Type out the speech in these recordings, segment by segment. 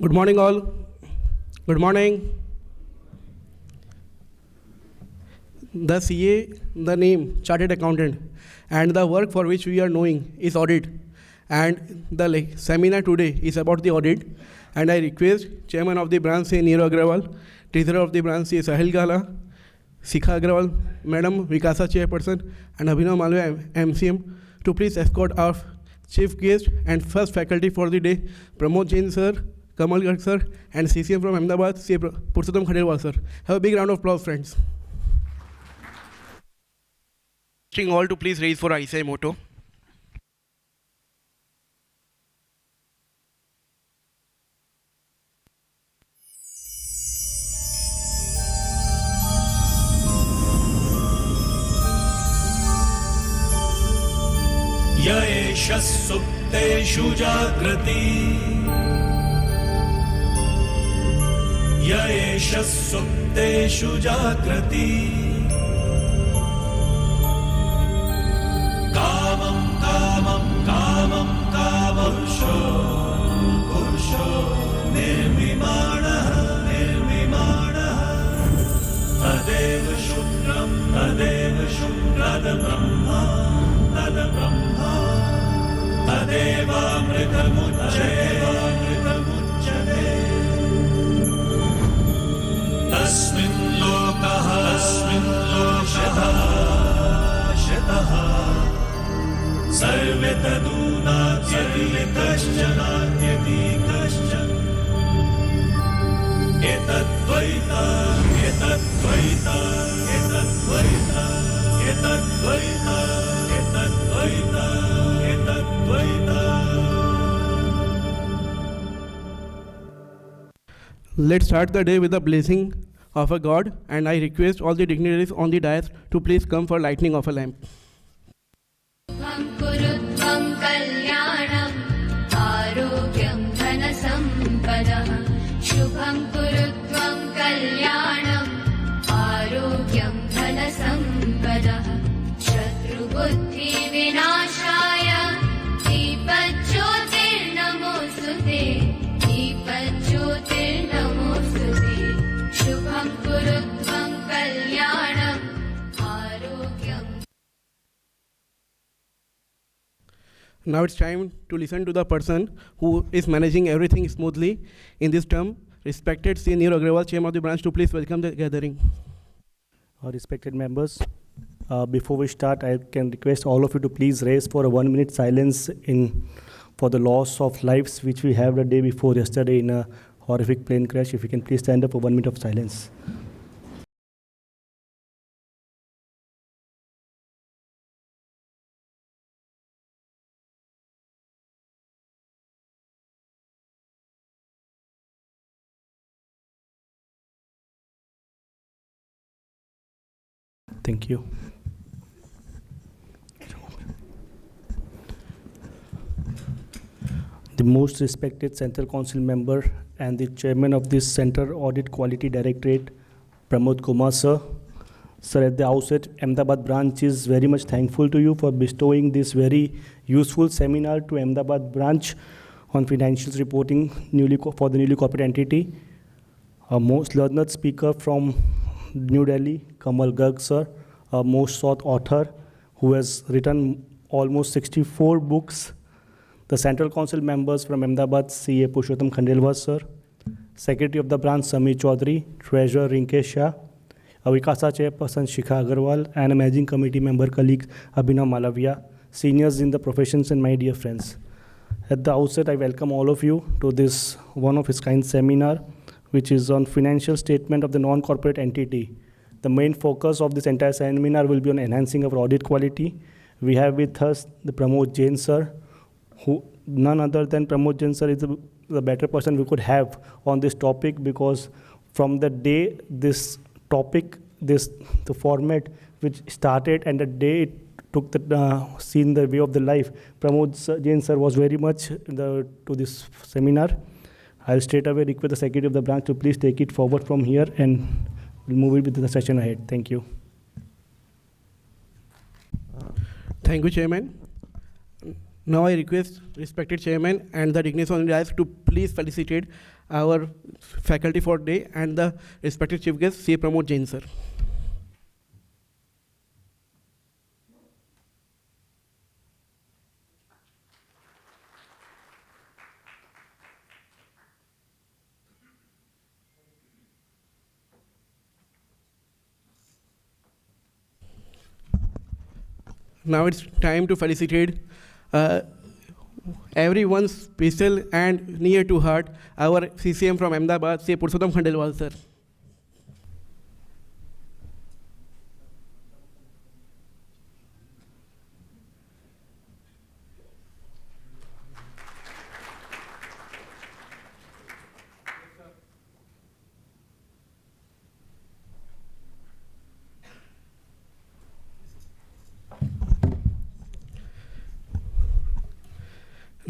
Good morning, all. Good morning. The CA, the name, Chartered Accountant, and the work for which we are knowing is audit. And the seminar today is about the audit. And I request Chairman of the branch, C. Neerav Agrawal, Treasurer of the branch, C. Sahil Gala, Sikha Agrawal, Madam Vikasa Chairperson, and Abhinav Malviya, MCM, to please escort our chief guest and first faculty for the day, Pramod Jain sir, Kamal Garg sir, and CCM from Ahmedabad, C. Purushottam Khandelwal sir. Have a big round of applause, friends. Asking all to please raise for ICI motto. येष सुप्तेषु जागृति येष सुप्तेषु जागृति कामं कामं कामं कामपुरुषो पुरुषो निर्विमाणः निर्विमाणः तदेव शुक्रं तद्ब्रह्मा तद्ब्रह्मा तदेवामृतमुच्यते तस्मिन् लोकः शतः सर्वे तदूनात्यपि कश्चन एतद्वैता एतद्वैता एतद्वैता एतद्वैता एतद्वैता एतद्वैता. Let's start the day with the blessing of a God, and I request all the dignitaries on the dais to please come for lighting of a lamp. कुरुत्वं कल्याणम् आरोग्यं धनसम्पदः शुभं कुरुत्वं कल्याणम् आरोग्यं धनसम्पदः शत्रुबुद्धिविनाशाय दीपज्योतिर्नमोऽस्तुते दीपज्योतिर्नमोऽस्तुते शुभं कुरुत्वं कल्याणम् आरोग्यम्. Now it's time to listen to the person who is managing everything smoothly in this term. Respected C. Neerav Agrawal, Chairman of the branch, to please welcome the gathering. Respected members, before we start, I can request all of you to please raise for a 1 minute silence for the loss of lives which we had the day before yesterday in a horrific plane crash. If you can please stand up for 1 minute of silence. Thank you. The most respected Central Council member and the chairman of this Center Audit Quality Directorate, Pramod Kumar sir. Sir, at the outset, Ahmedabad branch is very much thankful to you for bestowing this very useful seminar to Ahmedabad branch on financials reporting for the newly corporate entity. Our most learned speaker from New Delhi, Kamal Garg sir, a most sought author who has written almost 64 books. The Central Council members from Ahmedabad, CA Purushottam Khandelwal sir, Secretary of the branch Samir Chaudhary, Treasurer Rinkesh Shah, Vikasa Chairperson Shikha Agarwal, and Managing Committee member colleagues Abhinav Malviya, seniors in the professions and my dear friends. At the outset, I welcome all of you to this one of its kind seminar, which is on financial statement of the non-corporate entity. The main focus of this entire seminar will be on enhancing our audit quality. We have with us the Pramod Jain sir, who none other than Pramod Jain sir is the better person we could have on this topic, because from the day this topic, the format which started and the day it took the seen the way of the life, Pramod Jain sir was very much to this seminar. I'll straight away request the Secretary of the branch to please take it forward from here, and we'll move it with the session ahead. Thank you. Thank you, Chairman. Now I request respected chairman and the dignitaries on the dais to please felicitate our faculty for day and the respected chief guest, C. Pramod Jain sir. Now it's time to felicitate everyone's special and near to heart, our CCM from Ahmedabad, Sri Purushottam Khandelwal sir.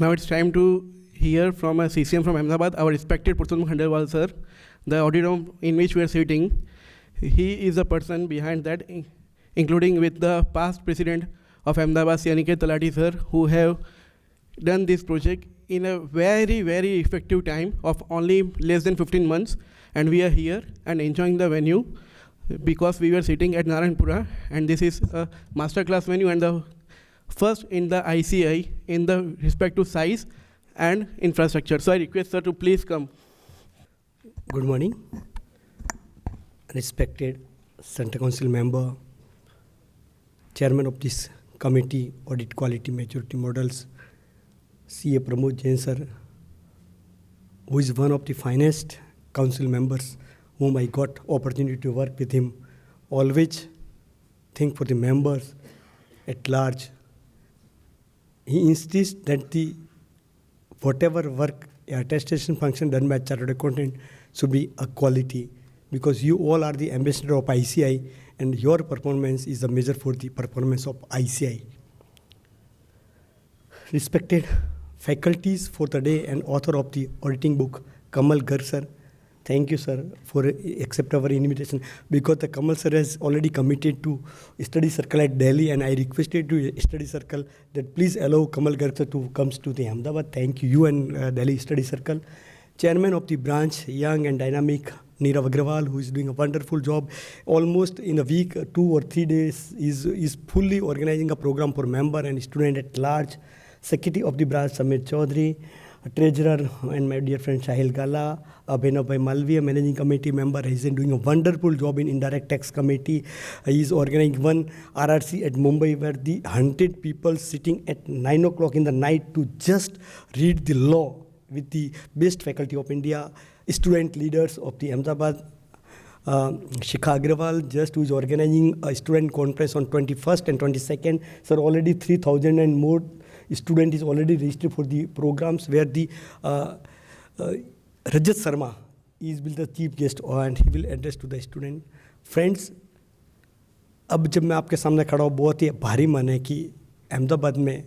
Now it's time to hear from a CCM from Ahmedabad, our respected Purushottam Khandelwal sir. The auditorium in which we are sitting, he is the person behind that, including with the past president of Ahmedabad, Sri Aniket Talati sir, who have done this project in a very, very effective time of only less than 15 months. And we are here and enjoying the venue because we were sitting at Narayanpura, and this is a masterclass venue and the first in the ICI in the respect to size and infrastructure. So I request sir to please come. Good morning, respected Center Council member, chairman of this committee, Audit Quality Maturity Models, CA Pramod Jain sir, who is one of the finest council members whom I got opportunity to work with him. Always think for the members at large. He insists that the whatever work attestation function done by chartered accountant should be a quality, because you all are the ambassador of ICI and your performance is the measure for the performance of ICI. Respected faculties for the day and author of the auditing book, Kamal Garg sir, thank you sir for accept our invitation, because the Kamal sir has already committed to study circle at Delhi, and I requested to study circle that please allow Kamal Garg sir to comes to the Ahmedabad. Thank you and Delhi study circle. Chairman of the branch, young and dynamic Nirav Agrawal, who is doing a wonderful job. Almost in a week, 2 or 3 days, is fully organizing a program for member and student at large. Secretary of the branch, Samir Chaudhary. Treasurer and my dear friend Shahil Gala, Abhinav Bhai Malviya, managing committee member. He's doing a wonderful job in indirect tax committee. He is organizing one RRC at Mumbai where the 100 people sitting at 9 o'clock in the night to just read the law with the best faculty of India, student leaders of the Ahmedabad. Shikha Agrawal, just who is organizing a student conference on 21st and 22nd. Sir, already 3,000 and more student is already registered for the programs where the Rajat Sharma is will the chief guest and he will address to the student. Friends, अब जब मैं आपके सामने खड़ा हूँ, बहुत ही भारी मन है कि अहमदाबाद में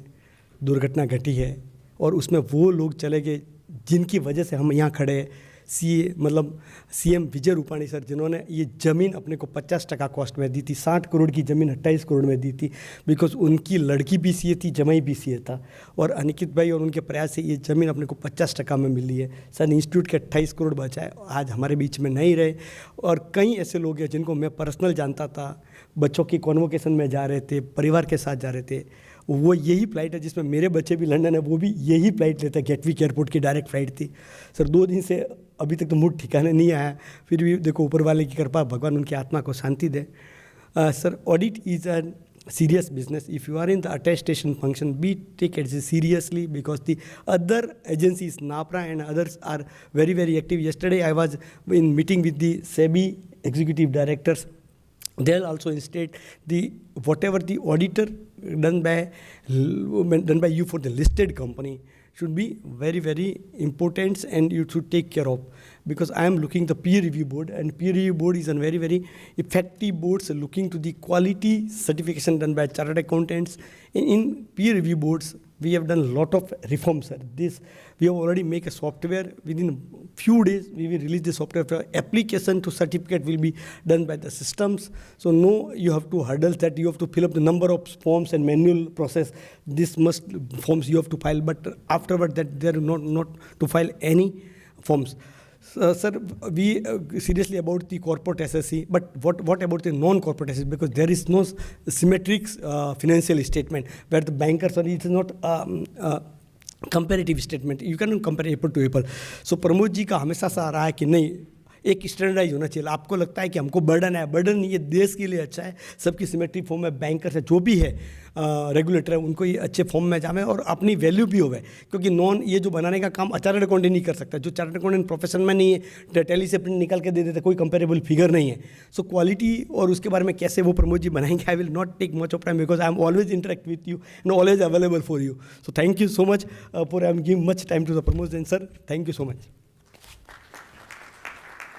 दुर्घटना घटी है और उसमें वो लोग चले गए जिनकी वजह से हम यहाँ खड़े हैं। सीएम विजय रूपाणी सर, जिन्होंने ये ज़मीन अपने को 50% कॉस्ट में दी थी, 60 करोड़ की ज़मीन 28 करोड़ में दी थी, बिकॉज उनकी लड़की भी सीए थी, जमाई भी सीए था, और अनिकित भाई और उनके प्रयास से ये ज़मीन अपने को 50% में मिली है। सर, इंस्टीट्यूट के 28 करोड़ बचाए, आज हमारे बीच में नहीं रहे। और कई ऐसे लोग हैं जिनको मैं पर्सनल जानता था, बच्चों की कॉन्वोकेशन में जा रहे थे, परिवार के साथ जा रहे थे, वो यही फ़्लाइट है जिसमें मेरे बच्चे भी लंदन है, वो भी यही फ़्लाइट लेते हैं, गेटविक एयरपोर्ट की डायरेक्ट फ़्लाइट थी। सर, 2 दिन से अभी तक तो मूड ठिकाने नहीं आया, फिर भी देखो ऊपर वाले की कृपा, भगवान उनकी आत्मा को शांति दे। Sir, audit is a serious business. If you are in the attestation function, take it seriously, because the other agencies, NAPRA and others, are very, very active. Yesterday, I was in meeting with the SEBI executive directors. They'll also instate the whatever the auditor done by you for the listed company should be very, very important, and you should take care of, because I am looking the peer review board, and peer review board is a very, very effective board, looking to the quality certification done by chartered accountants. In peer review boards, we have done a lot of reforms, sir. This, we have already make a software. Within few days, we will release the software. Application to certificate will be done by the systems. So no, you have to hurdle that. You have to fill up the number of forms and manual process. This must forms you have to file, but afterward that there are not to file any forms. Sir, we seriously about the corporate SSC, but what about the non-corporate SSC? Because there is no symmetric financial statement where the bankers are, it is not comparative statement. You cannot compare apple to apple. So Pramod ji का हमेशा से आ रहा है कि नहीं, एक standardise होना चाहिए. आपको लगता है कि हमको बर्डन है, बर्डन नहीं, ये देश के लिए अच्छा है. सबकी सिमेट्रिक फॉर्म में बैंकर है, जो भी है रेगुलेटर है, उनको ये अच्छे फॉर्म में जावे और अपनी वैल्यू भी होवे. क्योंकि नॉन ये जो बनाने का काम चार्टर्ड अकाउंटेंट नहीं कर सकता. जो चार्टर्ड अकाउंटेंट प्रोफेशन में नहीं है, टैली से प्रिंट निकाल के दे देते, कोई कंपेरेबल फिगर नहीं है. सो क्वालिटी और उसके बारे में कैसे वो प्रमोद जी बनाएंगे, I will not take much of time because I am always interact with you and always available for you. So thank you so much for I am giving much time to the Pramod. And sir, thank you so much.